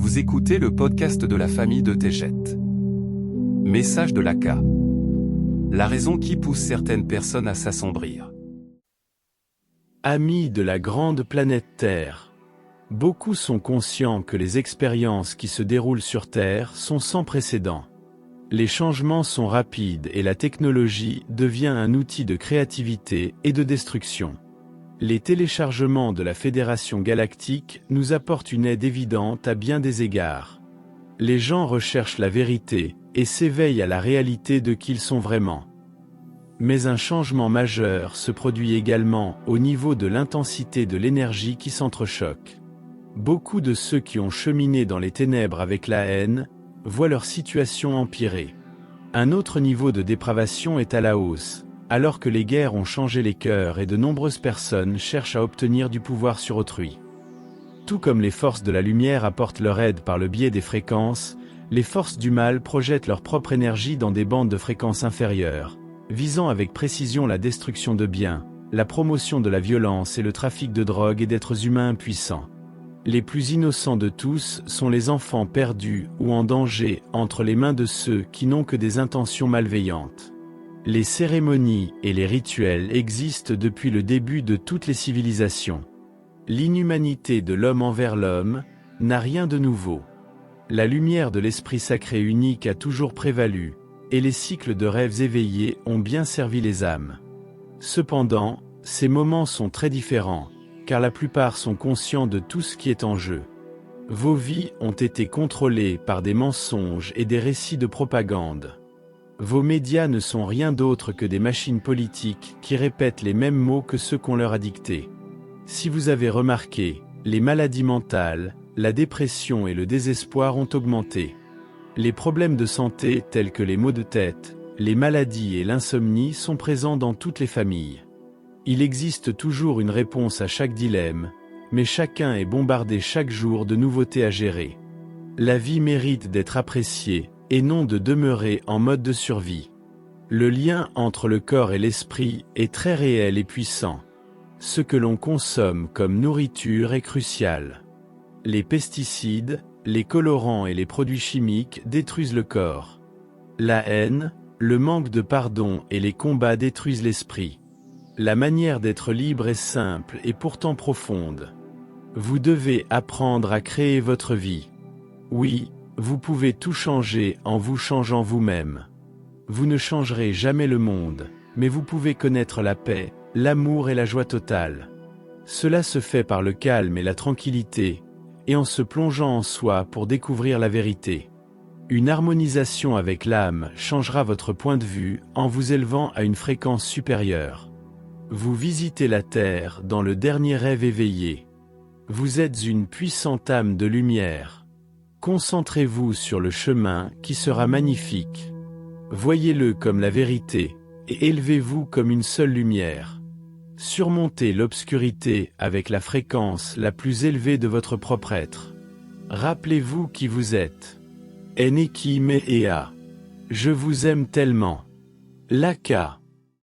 Vous écoutez le podcast de la famille de Tejet. Message de l'Aka. La raison qui pousse certaines personnes à s'assombrir. Amis de la grande planète Terre, beaucoup sont conscients que les expériences qui se déroulent sur Terre sont sans précédent. Les changements sont rapides et la technologie devient un outil de créativité et de destruction. Les téléchargements de la Fédération Galactique nous apportent une aide évidente à bien des égards. Les gens recherchent la vérité et s'éveillent à la réalité de qui ils sont vraiment. Mais un changement majeur se produit également au niveau de l'intensité de l'énergie qui s'entrechoque. Beaucoup de ceux qui ont cheminé dans les ténèbres avec la haine voient leur situation empirer. Un autre niveau de dépravation est à la hausse, alors que les guerres ont changé les cœurs et de nombreuses personnes cherchent à obtenir du pouvoir sur autrui. Tout comme les forces de la lumière apportent leur aide par le biais des fréquences, les forces du mal projettent leur propre énergie dans des bandes de fréquences inférieures, visant avec précision la destruction de biens, la promotion de la violence et le trafic de drogue et d'êtres humains impuissants. Les plus innocents de tous sont les enfants perdus ou en danger entre les mains de ceux qui n'ont que des intentions malveillantes. Les cérémonies et les rituels existent depuis le début de toutes les civilisations. L'inhumanité de l'homme envers l'homme n'a rien de nouveau. La lumière de l'esprit sacré unique a toujours prévalu, et les cycles de rêves éveillés ont bien servi les âmes. Cependant, ces moments sont très différents, car la plupart sont conscients de tout ce qui est en jeu. Vos vies ont été contrôlées par des mensonges et des récits de propagande. Vos médias ne sont rien d'autre que des machines politiques qui répètent les mêmes mots que ceux qu'on leur a dictés. Si vous avez remarqué, les maladies mentales, la dépression et le désespoir ont augmenté. Les problèmes de santé tels que les maux de tête, les maladies et l'insomnie sont présents dans toutes les familles. Il existe toujours une réponse à chaque dilemme, mais chacun est bombardé chaque jour de nouveautés à gérer. La vie mérite d'être appréciée, et non de demeurer en mode de survie. Le lien entre le corps et l'esprit est très réel et puissant. Ce que l'on consomme comme nourriture est crucial. Les pesticides, les colorants et les produits chimiques détruisent le corps. La haine, le manque de pardon et les combats détruisent l'esprit. La manière d'être libre est simple et pourtant profonde. Vous devez apprendre à créer votre vie. Oui, vous pouvez tout changer en vous changeant vous-même. Vous ne changerez jamais le monde, mais vous pouvez connaître la paix, l'amour et la joie totale. Cela se fait par le calme et la tranquillité, et en se plongeant en soi pour découvrir la vérité. Une harmonisation avec l'âme changera votre point de vue en vous élevant à une fréquence supérieure. Vous visitez la Terre dans le dernier rêve éveillé. Vous êtes une puissante âme de lumière. Concentrez-vous sur le chemin qui sera magnifique. Voyez-le comme la vérité, et élevez-vous comme une seule lumière. Surmontez l'obscurité avec la fréquence la plus élevée de votre propre être. Rappelez-vous qui vous êtes. Eneki me Ea. Je vous aime tellement. L'Aka.